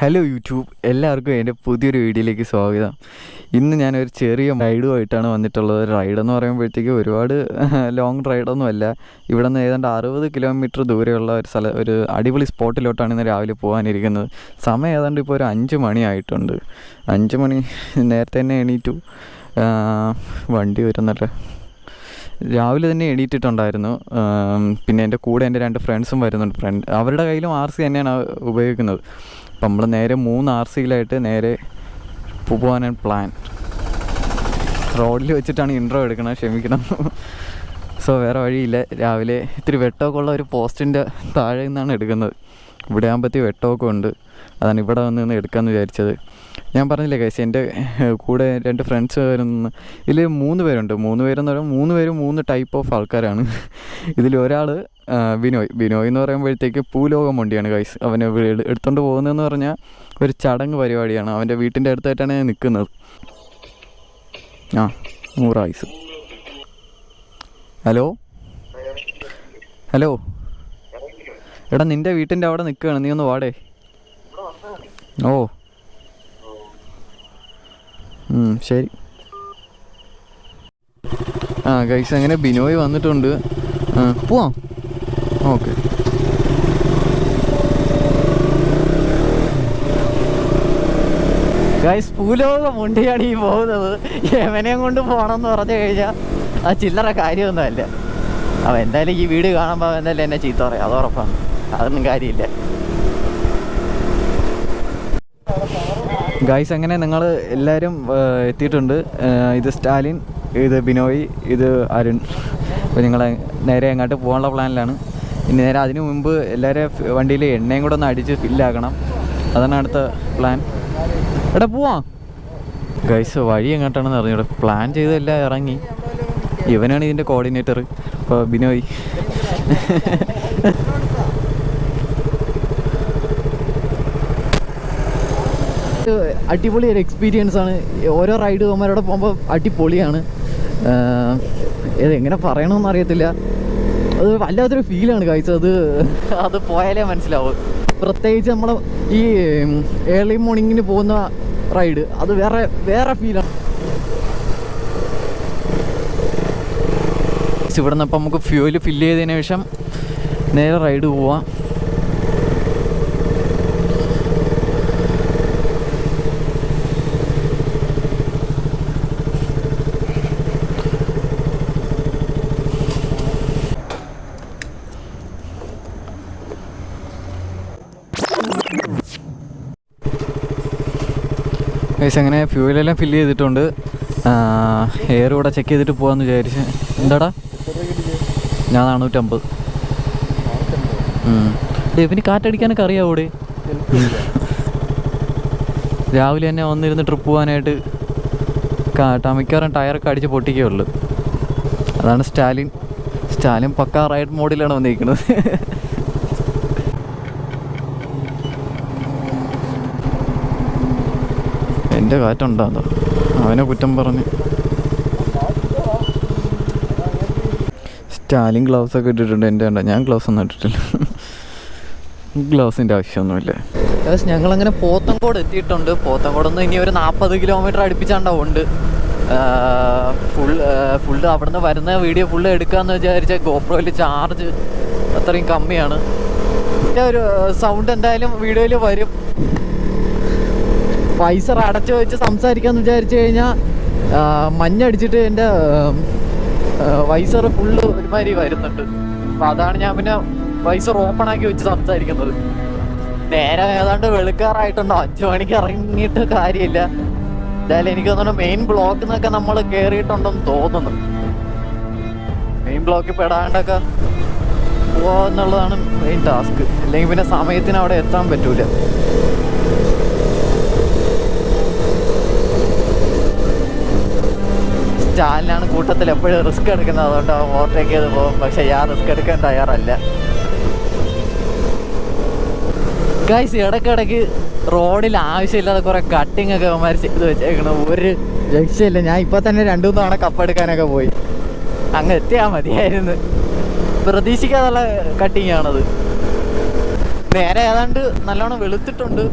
Hello YouTube, എല്ലാവർക്കും എൻ്റെ പുതിയൊരു വീഡിയോയിലേക്ക് സ്വാഗതം. ഇന്ന് ഞാനൊരു ചെറിയ റൈഡുമായിട്ടാണ് വന്നിട്ടുള്ളത്. റൈഡെന്ന് പറയുമ്പോഴത്തേക്ക് ഒരുപാട് ലോങ് റൈഡൊന്നുമല്ല. ഇവിടെ നിന്ന് ഏതാണ്ട് 60 കിലോമീറ്റർ ദൂരെയുള്ള ഒരു അടിപൊളി സ്പോട്ടിലോട്ടാണ് ഇന്ന് രാവിലെ പോകാനിരിക്കുന്നത്. സമയം ഏതാണ്ട് ഇപ്പോൾ ഒരു 5 മണി ആയിട്ടുണ്ട്. 5 മണി നേരത്തെ തന്നെ എണീറ്റു. വണ്ടി വരുന്നല്ലോ. രാവിലെ തന്നെ എണീറ്റിട്ടുണ്ടായിരുന്നു. പിന്നെ എൻ്റെ കൂടെ എൻ്റെ 2 ഫ്രണ്ട്സും വരുന്നുണ്ട്. അവരുടെ കയ്യിലും RC തന്നെയാണ് ഉപയോഗിക്കുന്നത്. അപ്പം നമ്മൾ നേരെ 3 RCയിലായിട്ട് നേരെ പോകാനാണ് പ്ലാൻ. റോഡിൽ വെച്ചിട്ടാണ് ഇൻട്രോ എടുക്കണം, ക്ഷമിക്കണം. സോ വേറെ വഴിയില്ല. രാവിലെ ഇത്തിരി വെട്ടമൊക്കെ ഉള്ള ഒരു പോസ്റ്റിൻ്റെ താഴെ നിന്നാണ് എടുക്കുന്നത്. ഇവിടെ ആകുമ്പോഴത്തേക്ക് വെട്ടമൊക്കെ ഉണ്ട്. അതാണ് ഇവിടെ വന്ന് എടുക്കാമെന്ന് വിചാരിച്ചത്. ഞാൻ പറഞ്ഞില്ലേ ഗൈസ്, എൻ്റെ കൂടെ 2 ഫ്രണ്ട്സ് വരുന്ന ഇതിൽ 3 പേരുണ്ട്. 3 പേരെന്ന് പറയുമ്പോൾ 3 പേരും 3 ടൈപ്പ് ഓഫ് ആൾക്കാരാണ്. ഇതിലൊരാൾ ബിനോയ് എന്ന് പറയുമ്പോഴത്തേക്ക് പൂലോകം വണ്ടിയാണ് ഗൈസ്. അവനെ എടുത്തുകൊണ്ട് പോകുന്നതെന്ന് പറഞ്ഞാൽ ഒരു ചടങ്ങ് പരിപാടിയാണ്. അവൻ്റെ വീട്ടിൻ്റെ അടുത്തായിട്ടാണ് ഞാൻ നിൽക്കുന്നത്. 100 ആയുസ്. ഹലോ എടാ, നിൻ്റെ വീട്ടിൻ്റെ അവിടെ നിൽക്കുകയാണ്. നീ ഒന്ന് വാടേ. ഓ ശരി. ഗൈസ്, അങ്ങനെ ബിനോയ് വന്നിട്ടുണ്ട്. പോവാം. ഓക്കെ. ഗൈസ്, പൂലോകം മുണ്ടിയാണ് ഈ പോകുന്നത്. യമനെയും കൊണ്ട് പോകണമെന്ന് പറഞ്ഞു കഴിഞ്ഞാൽ അത് ചില്ലറ കാര്യമൊന്നുമല്ല. അവൻ എന്തായാലും ഈ വീഡിയോ കാണുമ്പോൾ അവൻ എന്തായാലും എന്നെ ചീത്ത പറയാം, അത് ഉറപ്പാണ്. അതൊന്നും കാര്യമില്ല. ഗൈസ്, അങ്ങനെ നിങ്ങൾ എല്ലാവരും എത്തിയിട്ടുണ്ട്. ഇത് സ്റ്റാലിൻ, ഇത് ബിനോയ്, ഇത് അരുൺ. അപ്പോൾ നിങ്ങൾ നേരെ എങ്ങോട്ട് പോകാനുള്ള പ്ലാനിലാണ്. ഇനി നേരെ അതിനു മുമ്പ് എല്ലാവരും വണ്ടിയിൽ എണ്ണയും കൂടെ ഒന്ന് അടിച്ച് ഫില്ലാക്കണം. അതാണ് അടുത്ത പ്ലാൻ. എടാ പോവാം. ഗൈസ്, വഴി എങ്ങോട്ടാണെന്ന് അറിഞ്ഞൂടെ. പ്ലാൻ ചെയ്തെല്ലാം ഇറങ്ങി. ഇവനാണ് ഇതിൻ്റെ കോർഡിനേറ്റർ. അപ്പോൾ ബിനോയ്. അടിപൊളി ഒരു എക്സ്പീരിയൻസ് ആണ്. ഓരോ റൈഡ് അവന്മാരോടെ പോകുമ്പോൾ അടിപൊളിയാണ്. എങ്ങനെ പറയണമെന്ന് അറിയത്തില്ല. അത് വല്ലാത്തൊരു ഫീലാണ് ഗൈസ്. അത് പോയാലേ മനസ്സിലാവും. പ്രത്യേകിച്ച് നമ്മൾ ഈ ഏർലി മോർണിംഗിന് പോകുന്ന റൈഡ് അത് വേറെ ഫീലാണ്. ഇവിടെ നിന്ന് അപ്പം നമുക്ക് ഫ്യൂവൽ ഫില്ല് ചെയ്തതിന് ശേഷം നേരെ റൈഡ് പോവാം. ഗൈസ്, അങ്ങനെ ഫ്യൂവലെല്ലാം ഫില്ല് ചെയ്തിട്ടുണ്ട്. എയർ കൂടെ ചെക്ക് ചെയ്തിട്ട് പോകാമെന്ന് വിചാരിച്ച്. എന്താടാ? ഞാൻ 450. ഇവന് കാറ്റടിക്കാനൊക്കെ അറിയാവൂടെ? രാവിലെ തന്നെ വന്നിരുന്ന് ട്രിപ്പ് പോകാനായിട്ട് മിക്കവാറും ടയറൊക്കെ അടിച്ച് പൊട്ടിക്കേ ഉള്ളൂ. അതാണ് സ്റ്റാലിൻ പക്കാ റൈഡ് മോഡിലാണ് വന്നിരിക്കുന്നത്. എൻ്റെ കാറ്റുണ്ടാകുന്നോ അവനെ കുറ്റം പറഞ്ഞ്. സ്റ്റാലിൻ ഗ്ലൗസൊക്കെ ഇട്ടിട്ടുണ്ട്. എൻ്റെ കണ്ട, ഞാൻ ഗ്ലൗസ് ഒന്നും ഇട്ടിട്ടില്ല. ഗ്ലൗസിൻ്റെ ആവശ്യമൊന്നുമില്ല. ഞങ്ങളങ്ങനെ പോത്തങ്കോട് എത്തിയിട്ടുണ്ട്. പോത്തങ്കോടൊന്നും ഇനി ഒരു 40 കിലോമീറ്റർ അടുപ്പിച്ചാണ്ടാവുണ്ട്. ഫുള്ള് അവിടുന്ന് വരുന്ന വീഡിയോ ഫുള്ള് എടുക്കാമെന്ന് വിചാരിച്ച ഗോപ്രോയിൽ ചാർജ് അത്രയും കമ്മിയാണ്. എൻ്റെ ഒരു സൗണ്ട് എന്തായാലും വീഡിയോയിൽ വരും. വൈസർ അടച്ചു വെച്ച് സംസാരിക്കാമെന്ന് വിചാരിച്ചു കഴിഞ്ഞാൽ മഞ്ഞടിച്ചിട്ട് എൻ്റെ വൈസർ ഫുള്ള് ഒരുമാതിരി വരുന്നുണ്ട്. അപ്പം അതാണ് ഞാൻ പിന്നെ വൈസർ ഓപ്പൺ ആക്കി വെച്ച് സംസാരിക്കുന്നത്. നേരെ ഏതാണ്ട് വെളുക്കാറായിട്ടുണ്ടോ. 5 മണിക്ക് ഇറങ്ങിയിട്ട് കാര്യമില്ല. എന്തായാലും എനിക്ക് തോന്നുന്നു മെയിൻ ബ്ലോക്കിൽ നിന്നൊക്കെ നമ്മൾ കയറിയിട്ടുണ്ടെന്ന് തോന്നുന്നു. മെയിൻ ബ്ലോക്കിൽ പെടാണ്ടൊക്കെ പോവാന്നുള്ളതാണ് മെയിൻ ടാസ്ക്. അല്ലെങ്കിൽ പിന്നെ സമയത്തിന് അവിടെ എത്താൻ പറ്റൂല. സ്റ്റാലിനാണ് കൂട്ടത്തിൽ എപ്പോഴും റിസ്ക് എടുക്കുന്നത്. അതുകൊണ്ട് ഓവർടേക്ക് ചെയ്ത് പോകും. പക്ഷെ ഞാൻ റിസ്ക് എടുക്കാൻ തയ്യാറല്ല. ഗൈസ്, ഇടയ്ക്കിടയ്ക്ക് റോഡിൽ ആവശ്യമില്ലാതെ കുറേ കട്ടിങ് ഒക്കെ അവന്മാർ ചെയ്ത് വെച്ചേക്കണം. ഒരു രക്ഷയില്ല. ഞാൻ ഇപ്പോൾ തന്നെ 2-3 തവണ കപ്പെടുക്കാനൊക്കെ പോയി. അങ്ങ് എത്തിയാൽ മതിയായിരുന്നു. പ്രതീക്ഷിക്കാതുള്ള കട്ടിങ് ആണത്. നേരെ ഏതാണ്ട് നല്ലോണം വെളുത്തിട്ടുണ്ട്.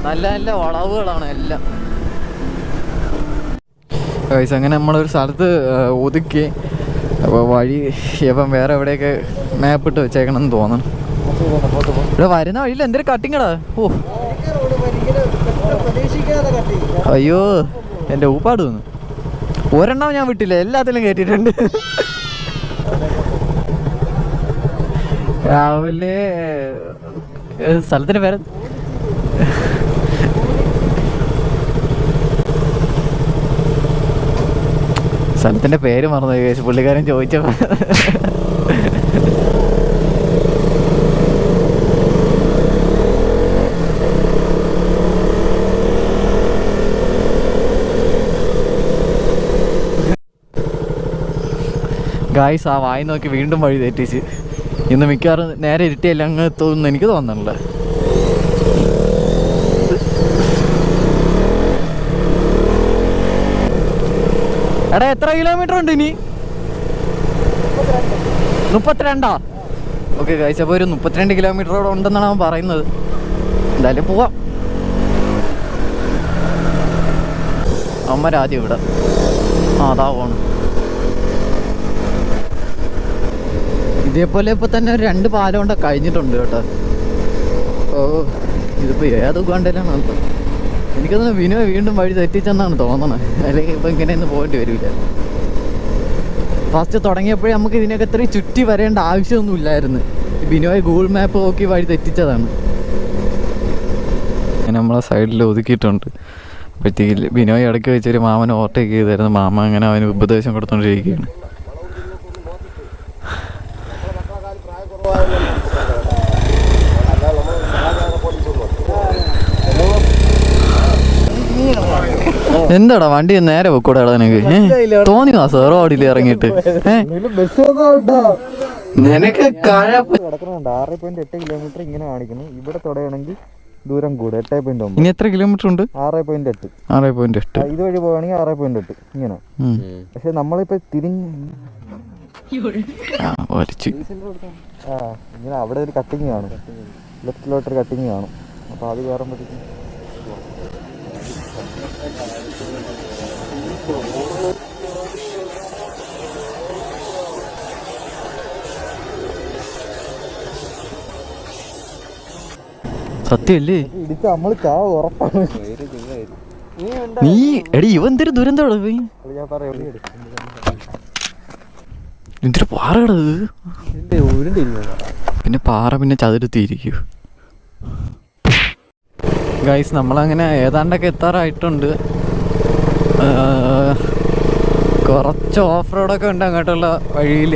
നല്ല നല്ല വളവുകളാണ് എല്ലാം. അങ്ങനെ നമ്മളൊരു സ്ഥലത്ത് ഒതുക്കി. അപ്പോൾ വഴി ഇപ്പം വേറെ എവിടെയൊക്കെ മാപ്പിട്ട് വെച്ചേക്കണമെന്ന് തോന്നണം. ഇവിടെ വരുന്ന വഴിയിൽ എന്തൊരു കട്ടിങ്ങടാ. ഓ അയ്യോ എൻ്റെ ഊപ്പാട് വന്നു. ഒരെണ്ണം ഞാൻ വിട്ടില്ല, എല്ലാത്തിലും കയറ്റിയിട്ടുണ്ട്. രാവിലെ സ്ഥലത്തിൻ്റെ പേര് സ്ഥലത്തിൻ്റെ പേര് മറന്നു കേസ്. പുള്ളിക്കാരൻ ചോദിച്ചപ്പോൾ ഗായ്സ് ആ വായി നോക്കി വീണ്ടും വഴി തെറ്റിച്ച്. ഇന്ന് മിക്കവാറും നേരെ ഇരുട്ടിയല്ല അങ്ങ് തോന്നുന്നു, എനിക്ക് തോന്നണില്ല. എടാ എത്ര കിലോമീറ്റർ ഉണ്ട് ഇനി? 32. ഓക്കെ ഗായ്സ്, അപ്പോൾ ഒരു 32 കിലോമീറ്ററോടെ ഉണ്ടെന്നാണ് അവൻ പറയുന്നത്. എന്തായാലും പോവാം. അമ്മരാദ്യം ഇവിടെ അതാ പോണം. ഇതേപോലെ ഇപ്പോൾ തന്നെ ഒരു 2 പാലം കൊണ്ട് കഴിഞ്ഞിട്ടുണ്ട് കേട്ടോ. ഓ ഇതിപ്പോൾ ഏത് കണ്ടലാണ് അപ്പം. എനിക്കതൊന്ന് വിനോദ് വീണ്ടും വഴി തെറ്റിച്ചെന്നാണ് തോന്നണത്. അല്ലെങ്കിൽ ഇപ്പം ഇങ്ങനെയൊന്നും പോകേണ്ടി വരില്ല. ഫസ്റ്റ് തുടങ്ങിയപ്പോഴേ നമുക്ക് ഇതിനൊക്കെ ഇത്രയും ചുറ്റി വരേണ്ട ആവശ്യമൊന്നും ഇല്ലായിരുന്നു. ബിനോയ് ഗൂഗിൾ മാപ്പ് നോക്കി വഴി തെറ്റിച്ചതാണ്. അങ്ങനെ നമ്മളെ സൈഡിൽ ഒതുക്കിയിട്ടുണ്ട്. അപ്പോഴത്തേക്ക് ബിനോയ് ഇടയ്ക്ക് വെച്ചൊരു മാമനെ ഓവർടേക്ക് ചെയ്തായിരുന്നു. മാമ അങ്ങനെ അവന് ഉപദേശം കൊടുത്തോണ്ടിരിക്കുകയാണ്. എന്താടാ വണ്ടി നേരെ വെക്കൂടാ നിനക്ക്? തോന്നി വാ സാർ റോഡിൽ ഇറങ്ങിയിട്ട് നിനക്ക് 6.8 കിലോമീറ്റർ ഇങ്ങനെ കാണിക്കുന്നു. ഇവിടെ തുടങ്ങണമെങ്കിൽ ദൂരം കൂടെ 8.9. ഇനി എത്ര കിലോമീറ്റർ ഉണ്ട്? 6.8. 6.8. ഇതുവഴി പോവുകയാണെങ്കിൽ 6.8 ഇങ്ങനെ. പക്ഷെ നമ്മളിപ്പോ തിരിഞ്ഞ് ഇങ്ങനെ അവിടെ ഒരു കട്ടിങ് കാണും, ലെഫ്റ്റിലോട്ടൊരു കട്ടിങ് കാണും. അപ്പൊ അത് കയറുമ്പോഴത്തേക്കും സത്യല്ലേ? ഇടിച്ച് നമ്മള് ചാവ് ഉറപ്പാണ്. നീ എടി ഇവ എന്തൊരു ദുരന്തം എന്തൊരു പാറകളത്. പിന്നെ പാറ പിന്നെ ചതുരത്തിയിരിക്കൂ. ഗൈസ് നമ്മളങ്ങനെ ഏതാണ്ടൊക്കെ എത്താറായിട്ടുണ്ട്. കുറച്ച് ഓഫ് റോഡൊക്കെ ഉണ്ട് അങ്ങോട്ടുള്ള വഴിയിൽ.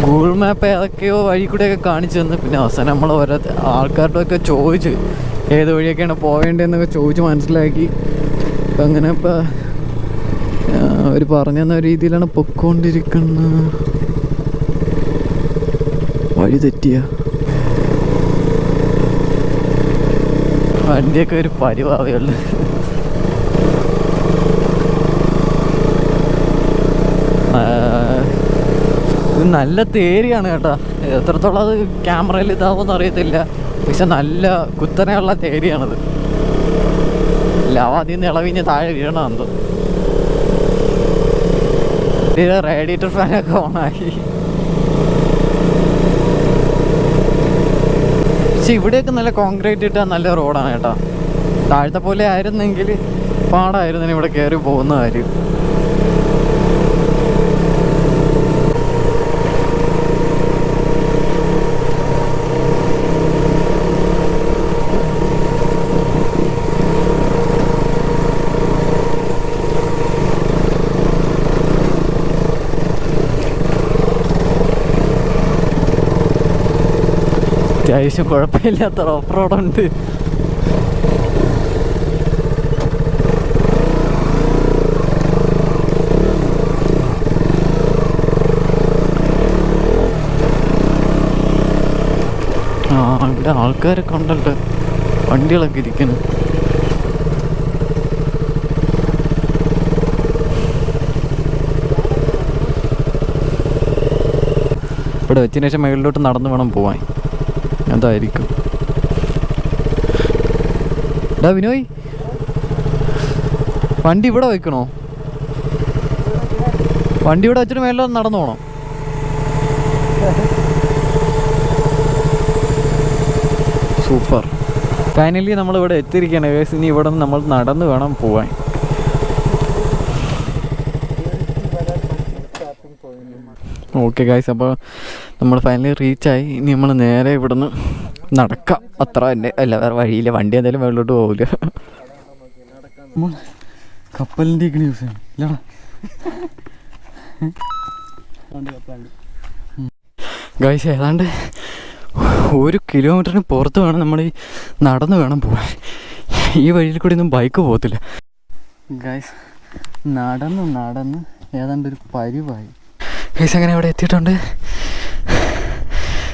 ഗൂഗിൾ മാപ്പ് ഏതൊക്കെയോ വഴി കൂടെയൊക്കെ കാണിച്ചു തന്നു. പിന്നെ അവസാനം നമ്മൾ ഓരോ ആൾക്കാരോടൊക്കെ ചോദിച്ച് ഏത് വഴിയൊക്കെയാണ് പോവേണ്ടതെന്നൊക്കെ ചോദിച്ച് മനസ്സിലാക്കി. അപ്പം അങ്ങനെ ഇപ്പം അവർ പറഞ്ഞു തന്ന രീതിയിലാണ് പൊക്കോണ്ടിരിക്കുന്നത്. വഴി തെറ്റിയ വണ്ടിയൊക്കെ ഒരു പരിവാവയുള്ളു. ഇത് നല്ല തേരിയാണ് കേട്ടോ. എത്രത്തോളം അത് ക്യാമറയിൽ ഇതാവുമെന്ന് അറിയത്തില്ല. പക്ഷെ നല്ല കുത്തനെയുള്ള തേരിയാണത്. ലവാദിൽ നിന്ന് ഇളവിഞ്ഞ് താഴെ വീഴണമെന്തോ. റേഡിയേറ്റർ ഫാനൊക്കെ ഓണാക്കി. പക്ഷെ ഇവിടെയൊക്കെ നല്ല കോൺക്രീറ്റ് ഇട്ടാൽ നല്ല റോഡാണ് കേട്ടോ. താഴത്തെ പോലെ ആയിരുന്നെങ്കിൽ പാടായിരുന്നു ഇവിടെ കയറി പോകുന്ന കാര്യം. അത്യാവശ്യം കുഴപ്പമില്ലാത്ത ഓഫ് റോഡുണ്ട്. ഇവിടെ ആൾക്കാരൊക്കെ ഉണ്ടല്ലോ, വണ്ടികളൊക്കെ ഇരിക്കുന്നു. ഇവിടെ വെച്ചതിന് ശേഷം മേളിലോട്ട് നടന്നു വേണം പോവാൻ. അതായിരിക്കും. എടാ വിനോയ്, വണ്ടി ഇവിടെ വയ്ക്കണോ? വണ്ടി ഇവിടെ വെച്ചിട്ട് മേളിലോട്ട് നടന്നു പോകണം. സൂപ്പർ. ഫൈനലി നമ്മളിവിടെ എത്തിയിരിക്കുകയാണ് ഗൈസ്. ഇനി ഇവിടെ നിന്ന് നമ്മൾ നടന്ന് വേണം പോവാൻ. ഓക്കെ ഗൈസ്, അപ്പോൾ നമ്മൾ ഫൈനലി റീച്ചായി. ഇനി നമ്മൾ നേരെ ഇവിടുന്ന് നടക്കാം. അത്ര തന്നെ, അല്ല വേറെ വഴിയില്ല. വണ്ടി എന്തായാലും വെള്ളോട്ട് പോകില്ല. കപ്പലിൻ്റെ ന്യൂസ് ഇല്ലടാ. ഗൈസ് ഏതാണ്ട് 1 കിലോമീറ്ററിന് പുറത്ത് വേണം നമ്മൾ ഈ നടന്ന് വേണം പോകാൻ. ഈ വഴിയിൽ കൂടി ഒന്നും ബൈക്ക് പോകത്തില്ല. ഗൈസ് നടന്ന് ഏതാണ്ട് ഒരു പരിവായി. ഗൈസ് അങ്ങനെ അവിടെ എത്തിയിട്ടുണ്ട്.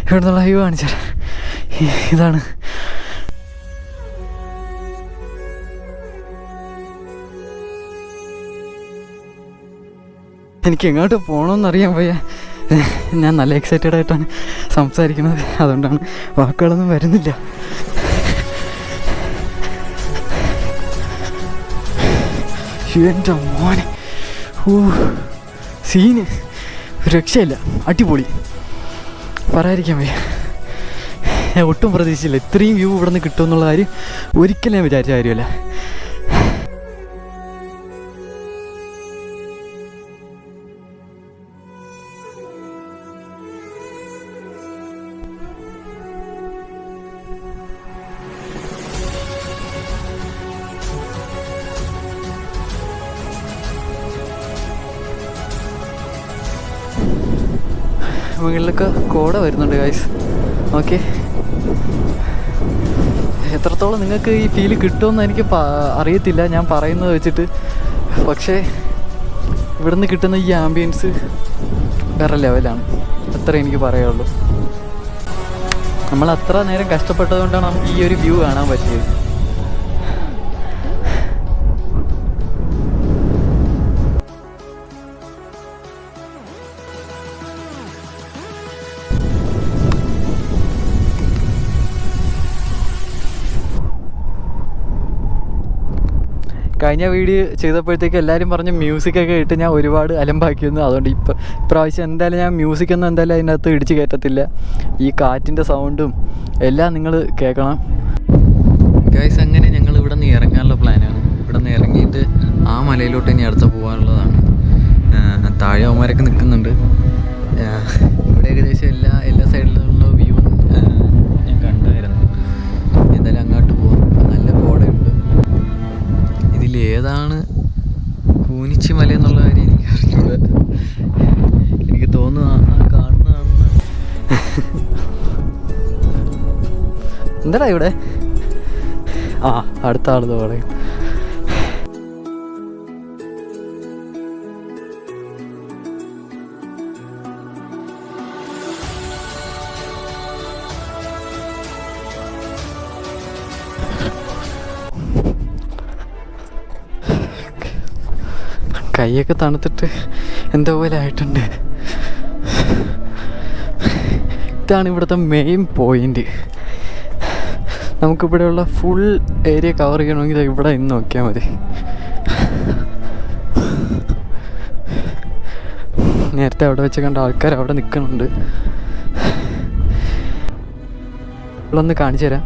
ഇവിടെ നിന്നുള്ള വ്യൂ കാണിച്ചാൽ ഇതാണ്. എനിക്ക് എങ്ങോട്ട് പോകണമെന്നറിയാൻ പോയ ഞാൻ നല്ല എക്സൈറ്റഡ് ആയിട്ടാണ് സംസാരിക്കുന്നത്. അതുകൊണ്ടാണ് വാക്കുകളൊന്നും വരുന്നില്ല. എൻ്റെ മോനെ, സീന് രക്ഷയില്ല, അടിപൊളി, പറയാതിരിക്കാൻ വയ്യ. ഞാൻ ഒട്ടും പ്രതീക്ഷിച്ചില്ല ഇത്രയും വ്യൂ ഇവിടെ നിന്ന് കിട്ടുമെന്നുള്ള കാര്യം. ഒരിക്കലും ഞാൻ വിചാരിച്ച കാര്യമല്ല. മുകളിലൊക്കെ കോട വരുന്നുണ്ട് ഗൈസ്. ഓക്കെ, എത്രത്തോളം നിങ്ങൾക്ക് ഈ ഫീല് കിട്ടുമെന്ന് എനിക്ക് അറിയത്തില്ല ഞാൻ പറയുന്നത് വെച്ചിട്ട്. പക്ഷേ ഇവിടുന്ന് കിട്ടുന്ന ഈ ആംബിയൻസ് വേറെ ലെവലാണ്, അത്ര എനിക്ക് പറയാനുള്ളൂ. നമ്മൾ അത്ര നേരം കഷ്ടപ്പെട്ടത് കൊണ്ടാണ് നമുക്ക് ഈ ഒരു വ്യൂ കാണാൻ പറ്റിയത്. കഴിഞ്ഞ വീഡിയോ ചെയ്തപ്പോഴത്തേക്ക് എല്ലാവരും പറഞ്ഞ് മ്യൂസിക്കൊക്കെ ഇട്ട് ഞാൻ ഒരുപാട് അലമ്പാക്കിയിരുന്നു. അതുകൊണ്ട് ഇപ്രാവശ്യം എന്തായാലും ഞാൻ മ്യൂസിക്കൊന്നും എന്തായാലും അതിനകത്ത് ഇടിച്ച് കയറ്റത്തില്ല. ഈ കാറ്റിൻ്റെ സൗണ്ടും എല്ലാം നിങ്ങൾ കേൾക്കണം. ഗൈസ് അങ്ങനെ ഞങ്ങൾ ഇവിടെ നിന്ന് ഇറങ്ങാനുള്ള പ്ലാനാണ്. ഇവിടെ നിന്ന് ഇറങ്ങിയിട്ട് ആ മലയിലോട്ട് ഇനി അടുത്ത പോകാനുള്ളതാണ്. താഴെ അവന്മാരൊക്കെ നിൽക്കുന്നുണ്ട്. ഇവിടെ ഏകദേശം എല്ലാ സൈഡിലുള്ള വ്യൂ ഞാൻ കണ്ടായിരുന്നു. എന്തായാലും അങ്ങോട്ട് പോകാം. നല്ല കോടയുണ്ട്. ഇതിലേതാണ് കൂനിച്ചി മല എന്നുള്ള കാര്യം എനിക്ക് അറിഞ്ഞൂട. എനിക്ക് തോന്നുന്നു കാണുന്ന എന്താടാ ഇവിടെ. അടുത്ത ആളത് പറയും. കൈയൊക്കെ തണുത്തിട്ട് എന്തോ പോലെ ആയിട്ടുണ്ട്. ഇതാണ് ഇവിടുത്തെ മെയിൻ പോയിന്റ്. നമുക്കിവിടെയുള്ള ഫുൾ ഏരിയ കവർ ചെയ്യണമെങ്കിൽ ഇവിടെ ഇന്ന് നോക്കിയാൽ മതി. നേരത്തെ അവിടെ വെച്ച് കണ്ട ആൾക്കാർ അവിടെ നിൽക്കുന്നുണ്ട്. ഒന്ന് കാണിച്ചു തരാം.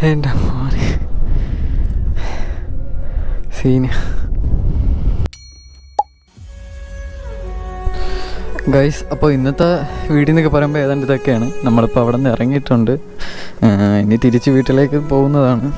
എൻ്റെ മോനെ സീന്. ഗൈസ് അപ്പോൾ ഇന്നത്തെ വീഡിയോ എന്നൊക്കെ പറയുമ്പോൾ ഏതാണ്ട് ഇതൊക്കെയാണ്. നമ്മളിപ്പോൾ അവിടെ നിന്ന് ഇറങ്ങിയിട്ടുണ്ട്. ഇനി തിരിച്ച് വീട്ടിലേക്ക് പോകുന്നതാണ്.